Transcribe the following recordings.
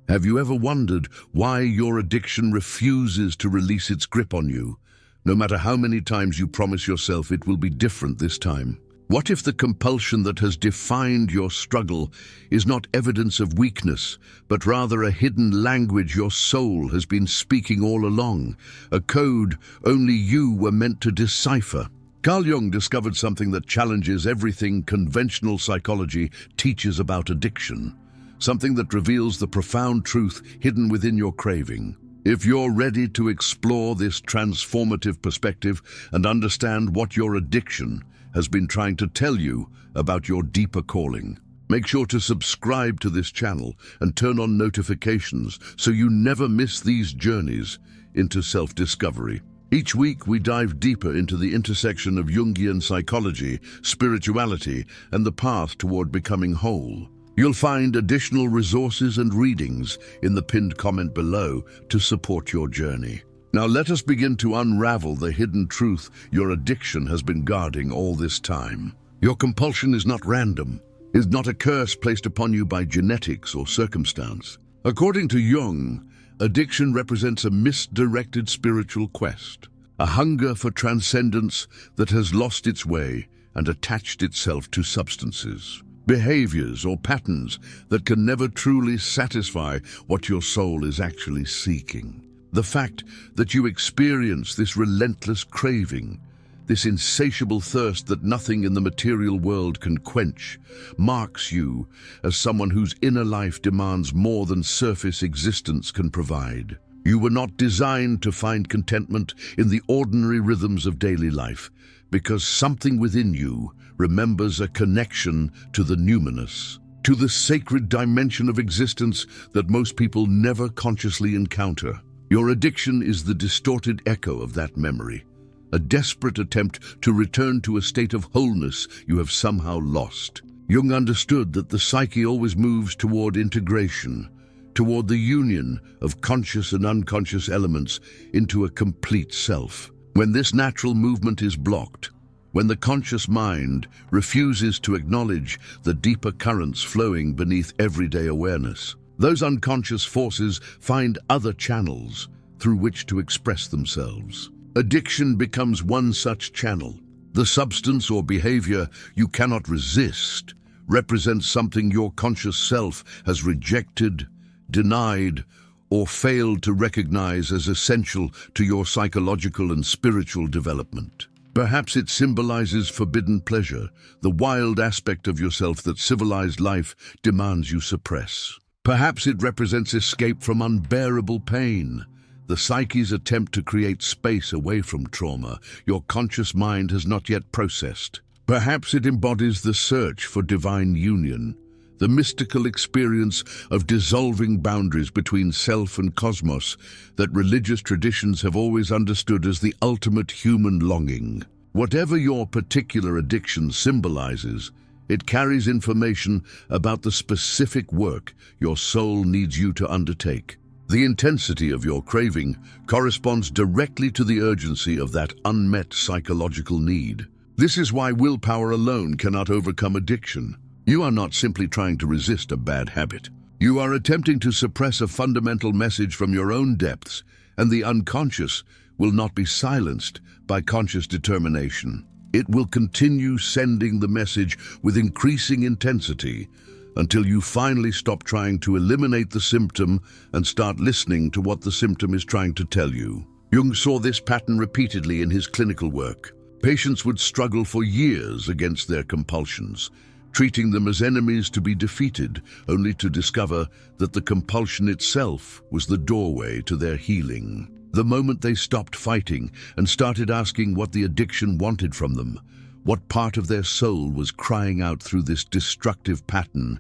Have you ever wondered why your addiction refuses to release its grip on you, no matter how many times you promise yourself it will be different this time? What if the compulsion that has defined your struggle is not evidence of weakness, but rather a hidden language your soul has been speaking all along, a code only you were meant to decipher? Carl Jung discovered something that challenges everything conventional psychology teaches about addiction, something that reveals the profound truth hidden within your craving. If you're ready to explore this transformative perspective and understand what your addiction has been trying to tell you about your deeper calling, make sure to subscribe to this channel and turn on notifications so you never miss these journeys into self-discovery. Each week we dive deeper into the intersection of Jungian psychology, spirituality, and the path toward becoming whole. You'll find additional resources and readings in the pinned comment below to support your journey. Now let us begin to unravel the hidden truth your addiction has been guarding all this time. Your compulsion is not random, is not a curse placed upon you by genetics or circumstance. According to Jung, addiction represents a misdirected spiritual quest, a hunger for transcendence that has lost its way and attached itself to substances, behaviors or patterns that can never truly satisfy what your soul is actually seeking. The fact that you experience this relentless craving, this insatiable thirst that nothing in the material world can quench, marks you as someone whose inner life demands more than surface existence can provide. You were not designed to find contentment in the ordinary rhythms of daily life, because something within you remembers a connection to the numinous, to the sacred dimension of existence that most people never consciously encounter. Your addiction is the distorted echo of that memory, a desperate attempt to return to a state of wholeness you have somehow lost. Jung understood that the psyche always moves toward integration, toward the union of conscious and unconscious elements into a complete self. When this natural movement is blocked, when the conscious mind refuses to acknowledge the deeper currents flowing beneath everyday awareness, those unconscious forces find other channels through which to express themselves. Addiction becomes one such channel. The substance or behavior you cannot resist represents something your conscious self has rejected, denied, or failed to recognize as essential to your psychological and spiritual development. Perhaps it symbolizes forbidden pleasure, the wild aspect of yourself that civilized life demands you suppress. Perhaps it represents escape from unbearable pain, the psyche's attempt to create space away from trauma your conscious mind has not yet processed. Perhaps it embodies the search for divine union, the mystical experience of dissolving boundaries between self and cosmos that religious traditions have always understood as the ultimate human longing. Whatever your particular addiction symbolizes, it carries information about the specific work your soul needs you to undertake. The intensity of your craving corresponds directly to the urgency of that unmet psychological need. This is why willpower alone cannot overcome addiction. You are not simply trying to resist a bad habit. You are attempting to suppress a fundamental message from your own depths, and the unconscious will not be silenced by conscious determination. It will continue sending the message with increasing intensity until you finally stop trying to eliminate the symptom and start listening to what the symptom is trying to tell you. Jung saw this pattern repeatedly in his clinical work. Patients would struggle for years against their compulsions, treating them as enemies to be defeated, only to discover that the compulsion itself was the doorway to their healing. The moment they stopped fighting and started asking what the addiction wanted from them, what part of their soul was crying out through this destructive pattern,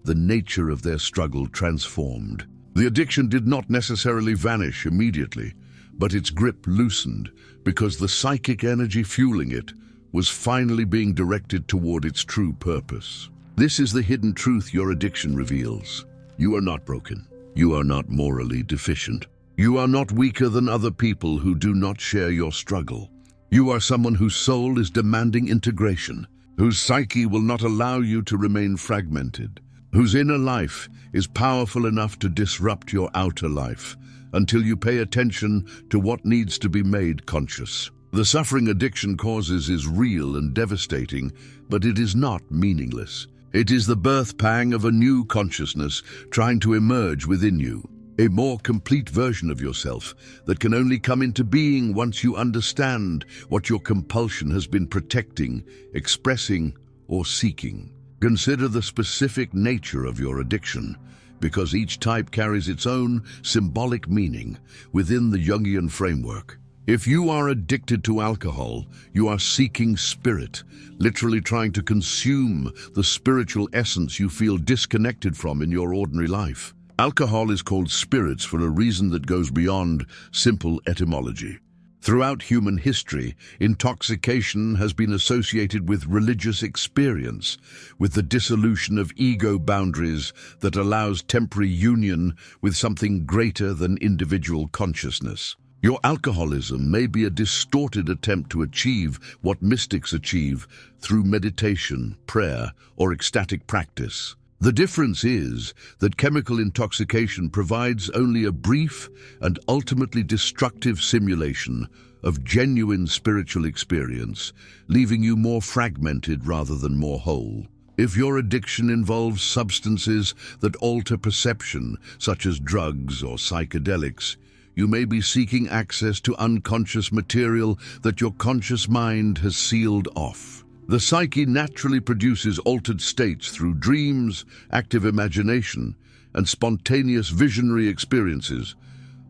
the nature of their struggle transformed. The addiction did not necessarily vanish immediately, but its grip loosened because the psychic energy fueling it was finally being directed toward its true purpose. This is the hidden truth your addiction reveals. You are not broken. You are not morally deficient. You are not weaker than other people who do not share your struggle. You are someone whose soul is demanding integration, whose psyche will not allow you to remain fragmented. whose inner life is powerful enough to disrupt your outer life until you pay attention to what needs to be made conscious. The suffering addiction causes is real and devastating, but it is not meaningless. It is the birth pang of a new consciousness trying to emerge within you, a more complete version of yourself that can only come into being once you understand what your compulsion has been protecting, expressing, or seeking. Consider the specific nature of your addiction, because each type carries its own symbolic meaning within the Jungian framework. If you are addicted to alcohol, you are seeking spirit, literally trying to consume the spiritual essence you feel disconnected from in your ordinary life. Alcohol is called spirits for a reason that goes beyond simple etymology. Throughout human history, intoxication has been associated with religious experience, with the dissolution of ego boundaries that allows temporary union with something greater than individual consciousness. Your alcoholism may be a distorted attempt to achieve what mystics achieve through meditation, prayer, or ecstatic practice. The difference is that chemical intoxication provides only a brief and ultimately destructive simulation of genuine spiritual experience, leaving you more fragmented rather than more whole. If your addiction involves substances that alter perception, such as drugs or psychedelics, you may be seeking access to unconscious material that your conscious mind has sealed off. The psyche naturally produces altered states through dreams, active imagination, and spontaneous visionary experiences,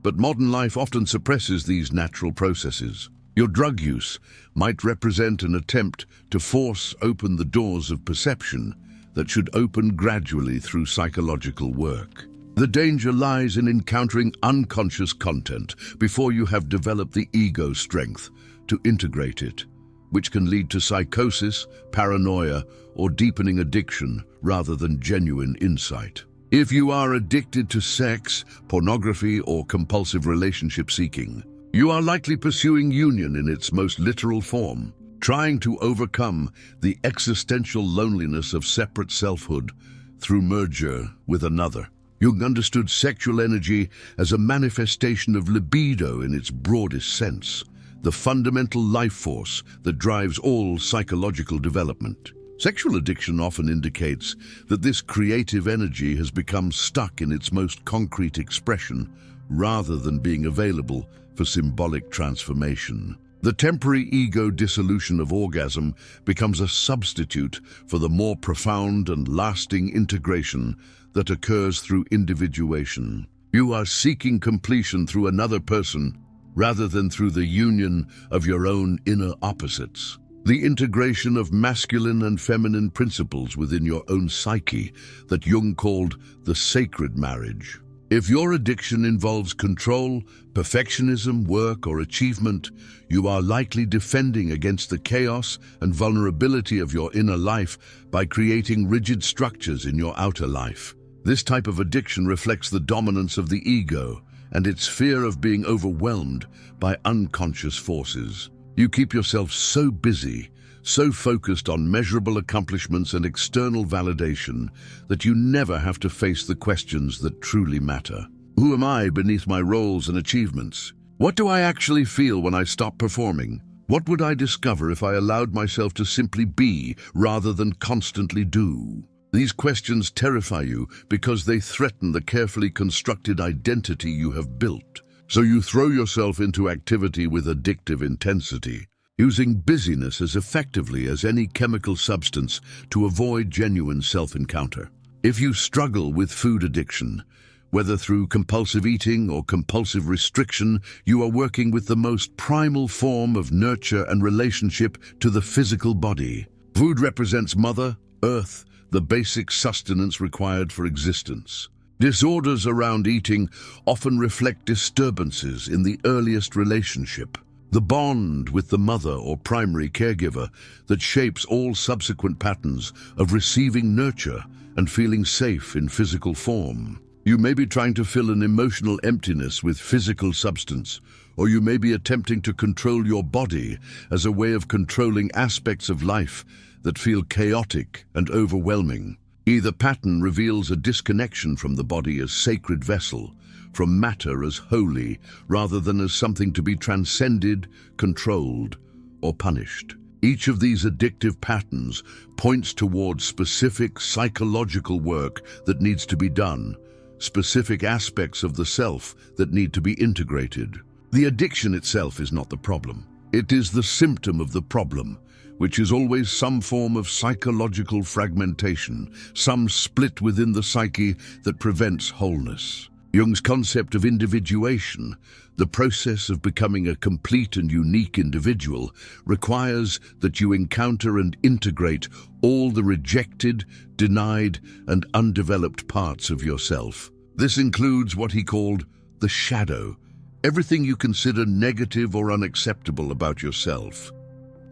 but modern life often suppresses these natural processes. Your drug use might represent an attempt to force open the doors of perception that should open gradually through psychological work. The danger lies in encountering unconscious content before you have developed the ego strength to integrate it, which can lead to psychosis, paranoia, or deepening addiction rather than genuine insight. If you are addicted to sex, pornography, or compulsive relationship seeking, you are likely pursuing union in its most literal form, trying to overcome the existential loneliness of separate selfhood through merger with another. Jung understood sexual energy as a manifestation of libido in its broadest sense, the fundamental life force that drives all psychological development. Sexual addiction often indicates that this creative energy has become stuck in its most concrete expression rather than being available for symbolic transformation. The temporary ego dissolution of orgasm becomes a substitute for the more profound and lasting integration that occurs through individuation. You are seeking completion through another person rather than through the union of your own inner opposites. The integration of masculine and feminine principles within your own psyche that Jung called the sacred marriage. If your addiction involves control, perfectionism, work, or achievement, you are likely defending against the chaos and vulnerability of your inner life by creating rigid structures in your outer life. This type of addiction reflects the dominance of the ego and its fear of being overwhelmed by unconscious forces. You keep yourself so busy, so focused on measurable accomplishments and external validation that you never have to face the questions that truly matter. Who am I beneath my roles and achievements? What do I actually feel when I stop performing? What would I discover if I allowed myself to simply be rather than constantly do? These questions terrify you because they threaten the carefully constructed identity you have built. So you throw yourself into activity with addictive intensity, using busyness as effectively as any chemical substance to avoid genuine self-encounter. If you struggle with food addiction, whether through compulsive eating or compulsive restriction, you are working with the most primal form of nurture and relationship to the physical body. Food represents Mother Earth, the basic sustenance required for existence. Disorders around eating often reflect disturbances in the earliest relationship, the bond with the mother or primary caregiver that shapes all subsequent patterns of receiving nurture and feeling safe in physical form. You may be trying to fill an emotional emptiness with physical substance, or you may be attempting to control your body as a way of controlling aspects of life that feel chaotic and overwhelming. Either pattern reveals a disconnection from the body as sacred vessel, from matter as holy, rather than as something to be transcended, controlled, or punished. Each of these addictive patterns points towards specific psychological work that needs to be done, specific aspects of the self that need to be integrated. The addiction itself is not the problem. It is the symptom of the problem, which is always some form of psychological fragmentation, some split within the psyche that prevents wholeness. Jung's concept of individuation, the process of becoming a complete and unique individual, requires that you encounter and integrate all the rejected, denied, and undeveloped parts of yourself. This includes what he called the shadow, everything you consider negative or unacceptable about yourself,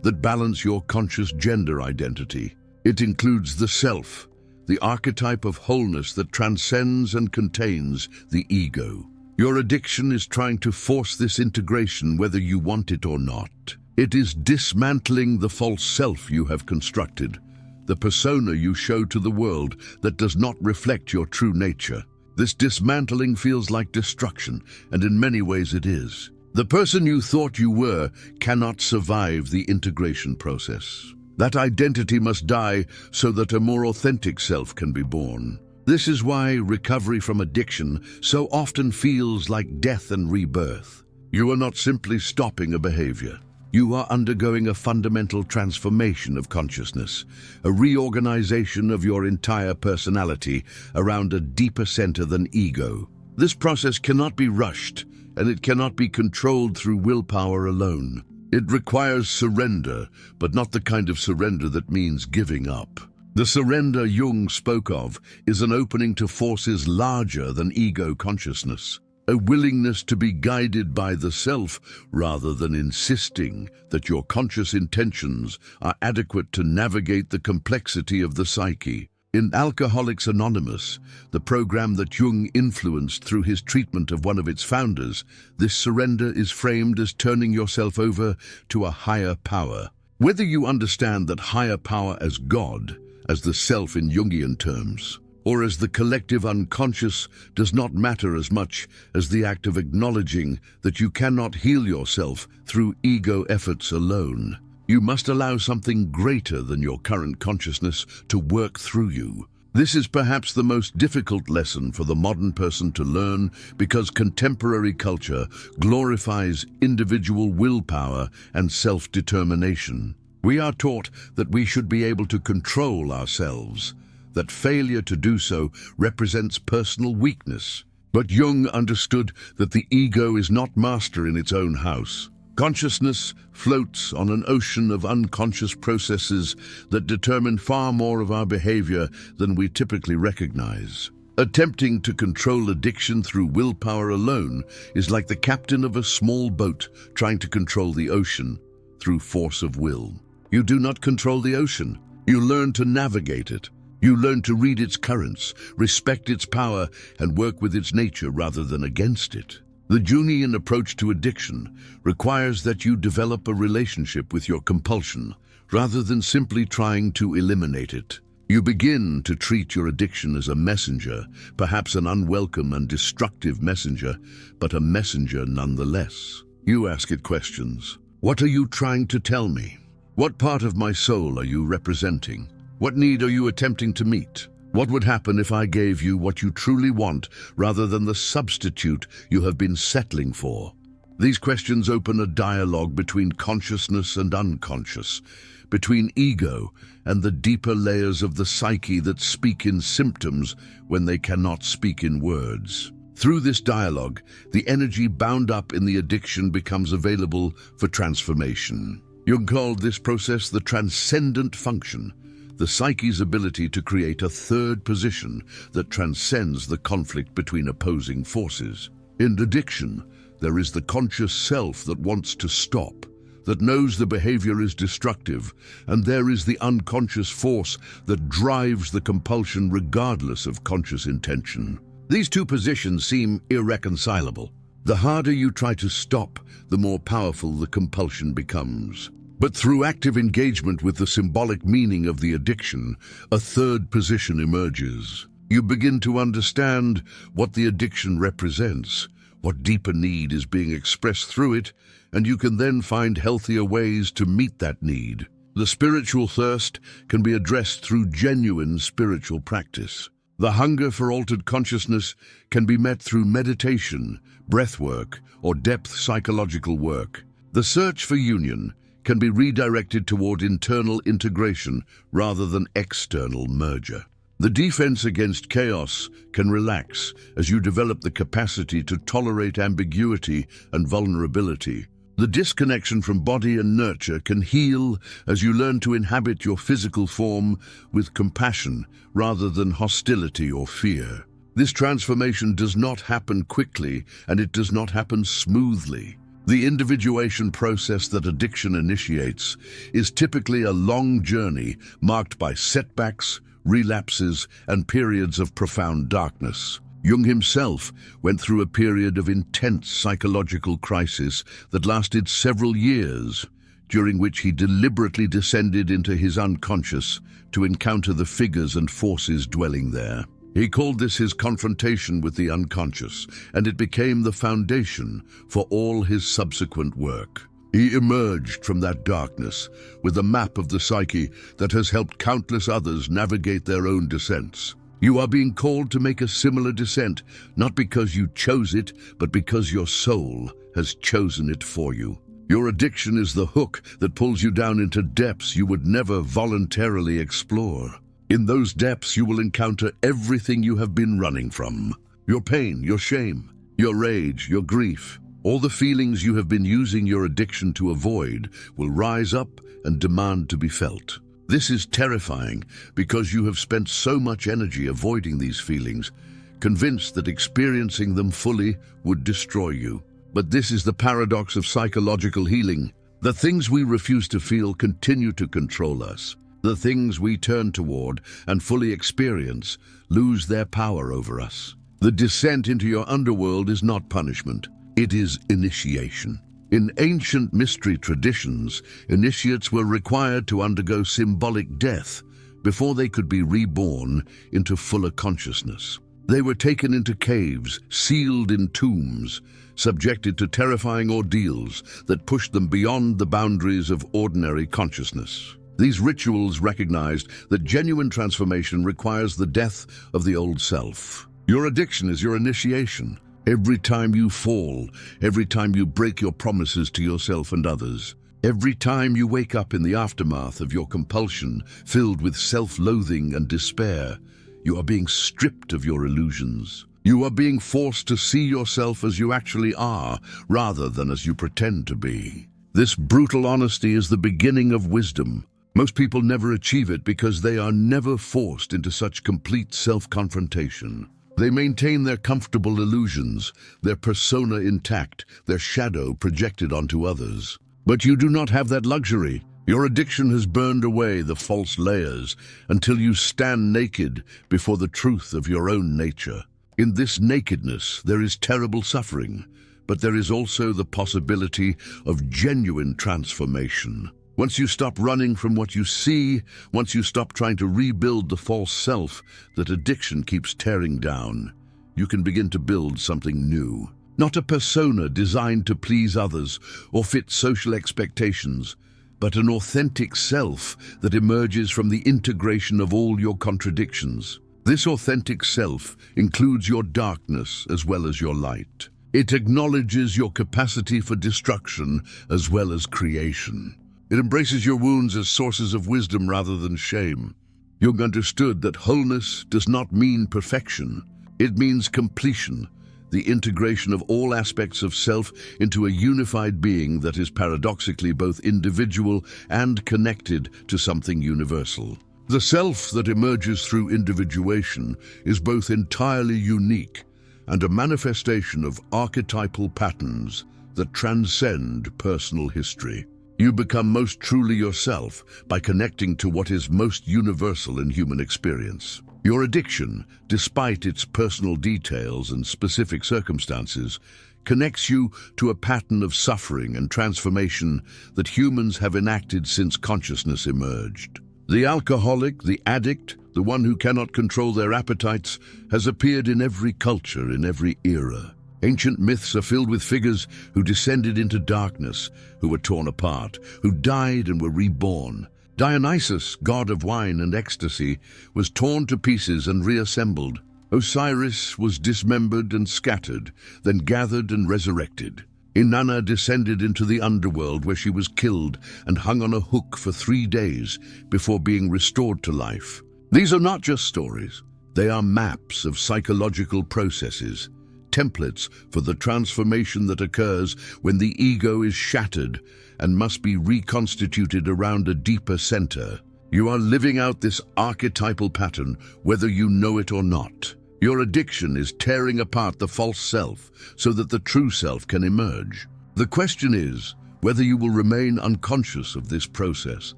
that balance your conscious gender identity. It includes the self, the archetype of wholeness that transcends and contains the ego. Your addiction is trying to force this integration whether you want it or not. It is dismantling the false self you have constructed, the persona you show to the world that does not reflect your true nature. This dismantling feels like destruction, and in many ways it is. The person you thought you were cannot survive the integration process. That identity must die so that a more authentic self can be born. This is why recovery from addiction so often feels like death and rebirth. You are not simply stopping a behavior. You are undergoing a fundamental transformation of consciousness, a reorganization of your entire personality around a deeper center than ego. This process cannot be rushed, and it cannot be controlled through willpower alone. It requires surrender, but not the kind of surrender that means giving up. The surrender Jung spoke of is an opening to forces larger than ego consciousness, a willingness to be guided by the self rather than insisting that your conscious intentions are adequate to navigate the complexity of the psyche. In Alcoholics Anonymous, the program that Jung influenced through his treatment of one of its founders, this surrender is framed as turning yourself over to a higher power. Whether you understand that higher power as God, as the self in Jungian terms, or as the collective unconscious does not matter as much as the act of acknowledging that you cannot heal yourself through ego efforts alone. You must allow something greater than your current consciousness to work through you. This is perhaps the most difficult lesson for the modern person to learn because contemporary culture glorifies individual willpower and self-determination. We are taught that we should be able to control ourselves, that failure to do so represents personal weakness. But Jung understood that the ego is not master in its own house. Consciousness floats on an ocean of unconscious processes that determine far more of our behavior than we typically recognize. Attempting to control addiction through willpower alone is like the captain of a small boat trying to control the ocean through force of will. You do not control the ocean. You learn to navigate it. You learn to read its currents, respect its power, and work with its nature rather than against it. The Jungian approach to addiction requires that you develop a relationship with your compulsion, rather than simply trying to eliminate it. You begin to treat your addiction as a messenger, perhaps an unwelcome and destructive messenger, but a messenger nonetheless. You ask it questions. What are you trying to tell me? What part of my soul are you representing? What need are you attempting to meet? What would happen if I gave you what you truly want rather than the substitute you have been settling for? These questions open a dialogue between consciousness and unconscious, between ego and the deeper layers of the psyche that speak in symptoms when they cannot speak in words. Through this dialogue, the energy bound up in the addiction becomes available for transformation. Jung called this process the transcendent function, the psyche's ability to create a third position that transcends the conflict between opposing forces. In addiction, there is the conscious self that wants to stop, that knows the behavior is destructive, and there is the unconscious force that drives the compulsion regardless of conscious intention. These two positions seem irreconcilable. The harder you try to stop, the more powerful the compulsion becomes. But through active engagement with the symbolic meaning of the addiction, a third position emerges. You begin to understand what the addiction represents, what deeper need is being expressed through it, and you can then find healthier ways to meet that need. The spiritual thirst can be addressed through genuine spiritual practice. The hunger for altered consciousness can be met through meditation, breathwork, or depth psychological work. The search for union can be redirected toward internal integration rather than external merger. The defense against chaos can relax as you develop the capacity to tolerate ambiguity and vulnerability. The disconnection from body and nurture can heal as you learn to inhabit your physical form with compassion rather than hostility or fear. This transformation does not happen quickly, and it does not happen smoothly. The individuation process that addiction initiates is typically a long journey marked by setbacks, relapses, and periods of profound darkness. Jung himself went through a period of intense psychological crisis that lasted several years, during which he deliberately descended into his unconscious to encounter the figures and forces dwelling there. He called this his confrontation with the unconscious, and it became the foundation for all his subsequent work. He emerged from that darkness with a map of the psyche that has helped countless others navigate their own descents. You are being called to make a similar descent, not because you chose it, but because your soul has chosen it for you. Your addiction is the hook that pulls you down into depths you would never voluntarily explore. In those depths, you will encounter everything you have been running from. Your pain, your shame, your rage, your grief. All the feelings you have been using your addiction to avoid will rise up and demand to be felt. This is terrifying because you have spent so much energy avoiding these feelings, convinced that experiencing them fully would destroy you. But this is the paradox of psychological healing. The things we refuse to feel continue to control us. The things we turn toward and fully experience lose their power over us. The descent into your underworld is not punishment. It is initiation. In ancient mystery traditions, initiates were required to undergo symbolic death before they could be reborn into fuller consciousness. They were taken into caves, sealed in tombs, subjected to terrifying ordeals that pushed them beyond the boundaries of ordinary consciousness. These rituals recognized that genuine transformation requires the death of the old self. Your addiction is your initiation. Every time you fall, every time you break your promises to yourself and others, every time you wake up in the aftermath of your compulsion, filled with self-loathing and despair, you are being stripped of your illusions. You are being forced to see yourself as you actually are, rather than as you pretend to be. This brutal honesty is the beginning of wisdom. Most people never achieve it because they are never forced into such complete self-confrontation. They maintain their comfortable illusions, their persona intact, their shadow projected onto others. But you do not have that luxury. Your addiction has burned away the false layers until you stand naked before the truth of your own nature. In this nakedness, there is terrible suffering, but there is also the possibility of genuine transformation. Once you stop running from what you see, once you stop trying to rebuild the false self that addiction keeps tearing down, you can begin to build something new. Not a persona designed to please others or fit social expectations, but an authentic self that emerges from the integration of all your contradictions. This authentic self includes your darkness as well as your light. It acknowledges your capacity for destruction as well as creation. It embraces your wounds as sources of wisdom rather than shame. Jung understood that wholeness does not mean perfection. It means completion, the integration of all aspects of self into a unified being that is paradoxically both individual and connected to something universal. The self that emerges through individuation is both entirely unique and a manifestation of archetypal patterns that transcend personal history. You become most truly yourself by connecting to what is most universal in human experience. Your addiction, despite its personal details and specific circumstances, connects you to a pattern of suffering and transformation that humans have enacted since consciousness emerged. The alcoholic, the addict, the one who cannot control their appetites, has appeared in every culture, in every era. Ancient myths are filled with figures who descended into darkness, who were torn apart, who died and were reborn. Dionysus, god of wine and ecstasy, was torn to pieces and reassembled. Osiris was dismembered and scattered, then gathered and resurrected. Inanna descended into the underworld where she was killed and hung on a hook for 3 days before being restored to life. These are not just stories. They are maps of psychological processes, templates for the transformation that occurs when the ego is shattered and must be reconstituted around a deeper center. You are living out this archetypal pattern, whether you know it or not. Your addiction is tearing apart the false self so that the true self can emerge. The question is whether you will remain unconscious of this process,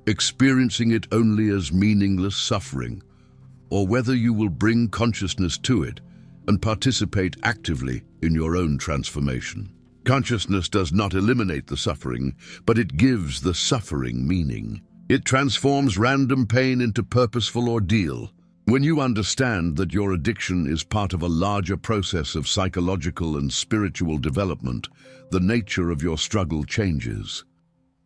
experiencing it only as meaningless suffering, or whether you will bring consciousness to it and participate actively in your own transformation. Consciousness does not eliminate the suffering, but it gives the suffering meaning. It transforms random pain into purposeful ordeal. When you understand that your addiction is part of a larger process of psychological and spiritual development, the nature of your struggle changes.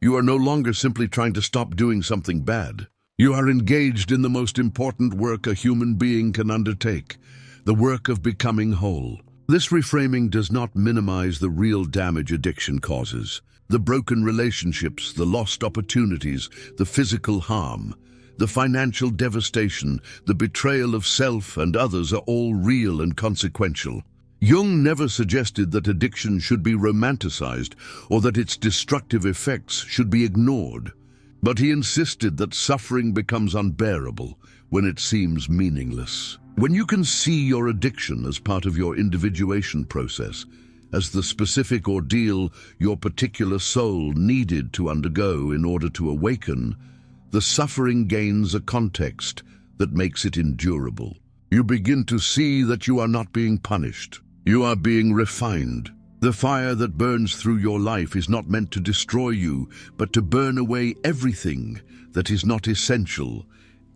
You are no longer simply trying to stop doing something bad. You are engaged in the most important work a human being can undertake, the work of becoming whole. This reframing does not minimize the real damage addiction causes. The broken relationships, the lost opportunities, the physical harm, the financial devastation, the betrayal of self and others are all real and consequential. Jung never suggested that addiction should be romanticized or that its destructive effects should be ignored, but he insisted that suffering becomes unbearable when it seems meaningless. When you can see your addiction as part of your individuation process, as the specific ordeal your particular soul needed to undergo in order to awaken, the suffering gains a context that makes it endurable. You begin to see that you are not being punished. You are being refined. The fire that burns through your life is not meant to destroy you, but to burn away everything that is not essential,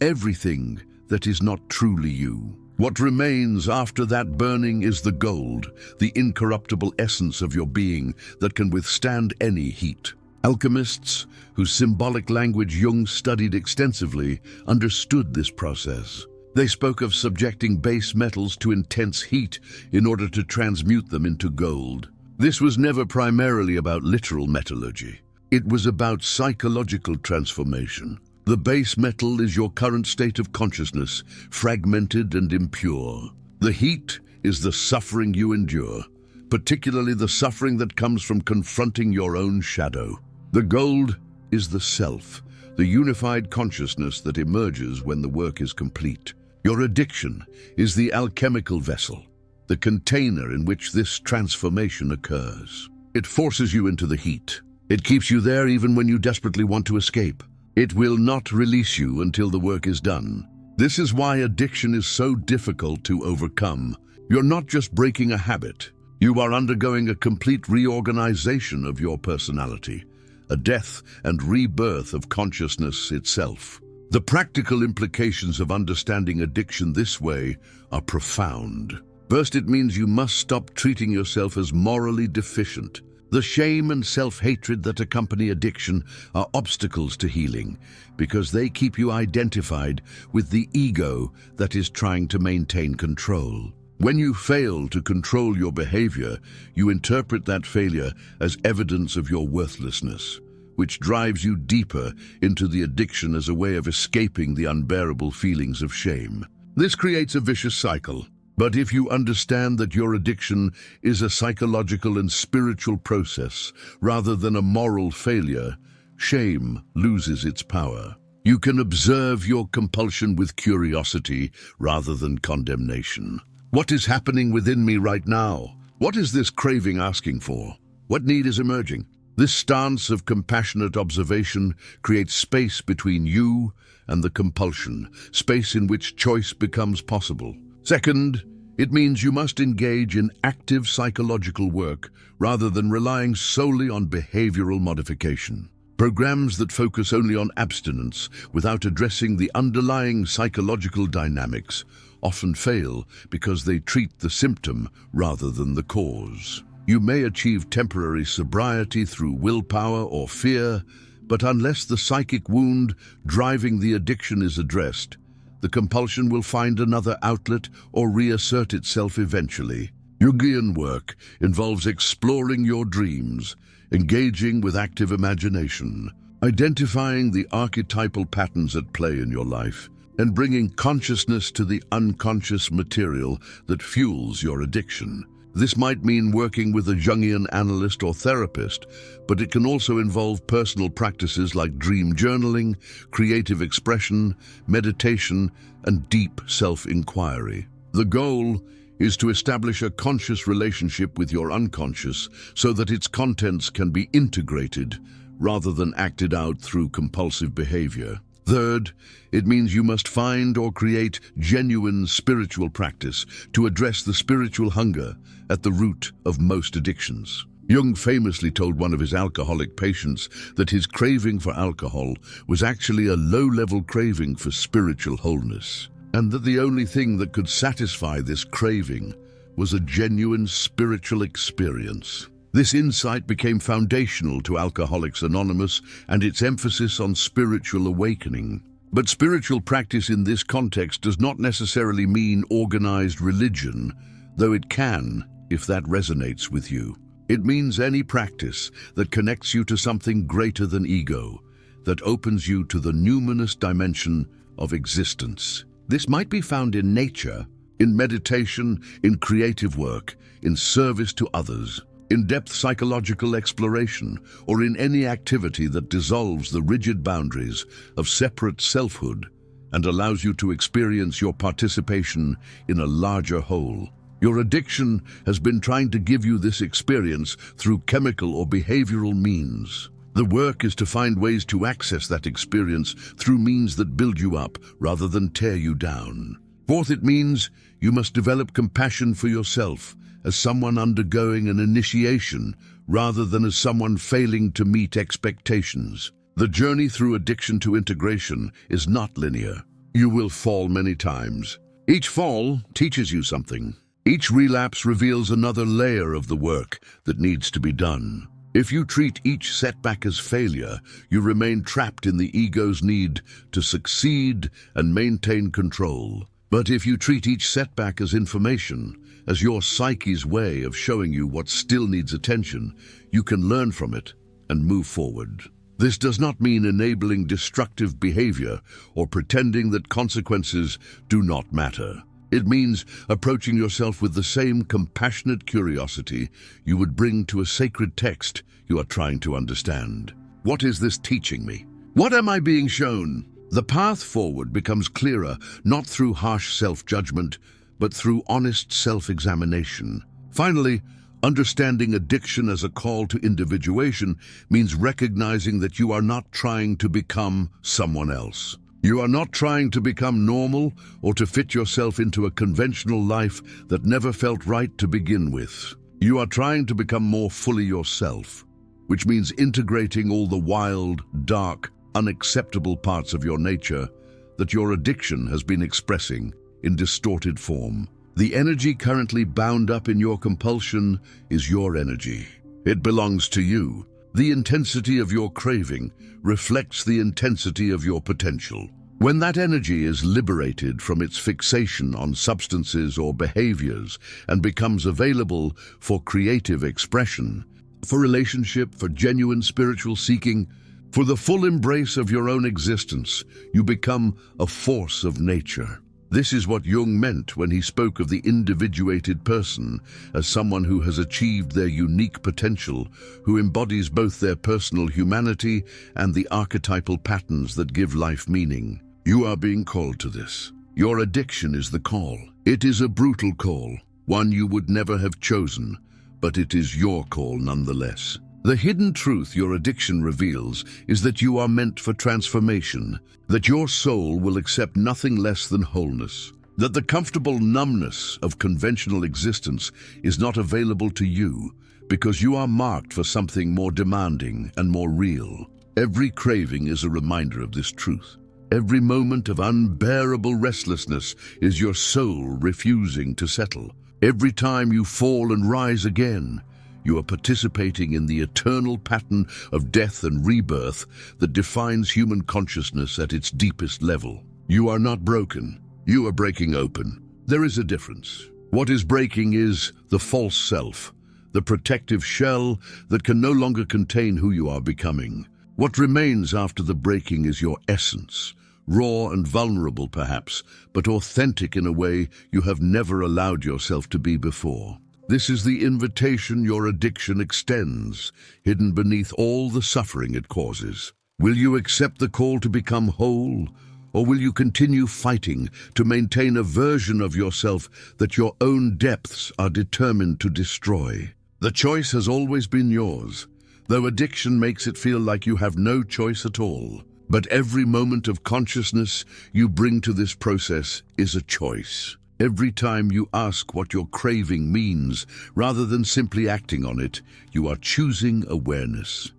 everything that is not truly you. What remains after that burning is the gold, the incorruptible essence of your being that can withstand any heat. Alchemists, whose symbolic language Jung studied extensively, understood this process. They spoke of subjecting base metals to intense heat in order to transmute them into gold. This was never primarily about literal metallurgy. It was about psychological transformation. The base metal is your current state of consciousness, fragmented and impure. The heat is the suffering you endure, particularly the suffering that comes from confronting your own shadow. The gold is the self, the unified consciousness that emerges when the work is complete. Your addiction is the alchemical vessel, the container in which this transformation occurs. It forces you into the heat. It keeps you there even when you desperately want to escape. It will not release you until the work is done. This is why addiction is so difficult to overcome. You're not just breaking a habit. You are undergoing a complete reorganization of your personality, a death and rebirth of consciousness itself. The practical implications of understanding addiction this way are profound. First, it means you must stop treating yourself as morally deficient. The shame and self-hatred that accompany addiction are obstacles to healing because they keep you identified with the ego that is trying to maintain control. When you fail to control your behavior, you interpret that failure as evidence of your worthlessness, which drives you deeper into the addiction as a way of escaping the unbearable feelings of shame. This creates a vicious cycle. But if you understand that your addiction is a psychological and spiritual process rather than a moral failure, shame loses its power. You can observe your compulsion with curiosity rather than condemnation. What is happening within me right now? What is this craving asking for? What need is emerging? This stance of compassionate observation creates space between you and the compulsion, space in which choice becomes possible. Second, It means you must engage in active psychological work rather than relying solely on behavioral modification. Programs that focus only on abstinence without addressing the underlying psychological dynamics often fail because they treat the symptom rather than the cause. You may achieve temporary sobriety through willpower or fear, but unless the psychic wound driving the addiction is addressed, the compulsion will find another outlet or reassert itself eventually. Jungian work involves exploring your dreams, engaging with active imagination, identifying the archetypal patterns at play in your life, and bringing consciousness to the unconscious material that fuels your addiction. This might mean working with a Jungian analyst or therapist, but it can also involve personal practices like dream journaling, creative expression, meditation, and deep self-inquiry. The goal is to establish a conscious relationship with your unconscious so that its contents can be integrated rather than acted out through compulsive behavior. Third, it means you must find or create genuine spiritual practice to address the spiritual hunger at the root of most addictions. Jung famously told one of his alcoholic patients that his craving for alcohol was actually a low-level craving for spiritual wholeness, and that the only thing that could satisfy this craving was a genuine spiritual experience. This insight became foundational to Alcoholics Anonymous and its emphasis on spiritual awakening. But spiritual practice in this context does not necessarily mean organized religion, though it can, if that resonates with you. It means any practice that connects you to something greater than ego, that opens you to the numinous dimension of existence. This might be found in nature, in meditation, in creative work, in service to others, in-depth psychological exploration, or in any activity that dissolves the rigid boundaries of separate selfhood and allows you to experience your participation in a larger whole. Your addiction has been trying to give you this experience through chemical or behavioral means. The work is to find ways to access that experience through means that build you up rather than tear you down. Fourth, it means you must develop compassion for yourself as someone undergoing an initiation rather than as someone failing to meet expectations. The journey through addiction to integration is not linear. You will fall many times. Each fall teaches you something. Each relapse reveals another layer of the work that needs to be done. If you treat each setback as failure, you remain trapped in the ego's need to succeed and maintain control. But if you treat each setback as information, as your psyche's way of showing you what still needs attention, you can learn from it and move forward. This does not mean enabling destructive behavior or pretending that consequences do not matter. It means approaching yourself with the same compassionate curiosity you would bring to a sacred text you are trying to understand. What is this teaching me? What am I being shown? The path forward becomes clearer not through harsh self-judgment, but through honest self-examination. Finally, understanding addiction as a call to individuation means recognizing that you are not trying to become someone else. You are not trying to become normal or to fit yourself into a conventional life that never felt right to begin with. You are trying to become more fully yourself, which means integrating all the wild, dark, unacceptable parts of your nature that your addiction has been expressing in distorted form. The energy currently bound up in your compulsion is your energy. It belongs to you. The intensity of your craving reflects the intensity of your potential. When that energy is liberated from its fixation on substances or behaviors and becomes available for creative expression, for relationship, for genuine spiritual seeking, for the full embrace of your own existence, you become a force of nature. This is what Jung meant when he spoke of the individuated person as someone who has achieved their unique potential, who embodies both their personal humanity and the archetypal patterns that give life meaning. You are being called to this. Your addiction is the call. It is a brutal call, one you would never have chosen, but it is your call nonetheless. The hidden truth your addiction reveals is that you are meant for transformation, that your soul will accept nothing less than wholeness. That the comfortable numbness of conventional existence is not available to you because you are marked for something more demanding and more real. Every craving is a reminder of this truth. Every moment of unbearable restlessness is your soul refusing to settle. Every time you fall and rise again, you are participating in the eternal pattern of death and rebirth that defines human consciousness at its deepest level. You are not broken. You are breaking open. There is a difference. What is breaking is the false self, the protective shell that can no longer contain who you are becoming. What remains after the breaking is your essence, raw and vulnerable perhaps, but authentic in a way you have never allowed yourself to be before. This is the invitation your addiction extends, hidden beneath all the suffering it causes. Will you accept the call to become whole, or will you continue fighting to maintain a version of yourself that your own depths are determined to destroy? The choice has always been yours, though addiction makes it feel like you have no choice at all. But every moment of consciousness you bring to this process is a choice. Every time you ask what your craving means, rather than simply acting on it, you are choosing awareness.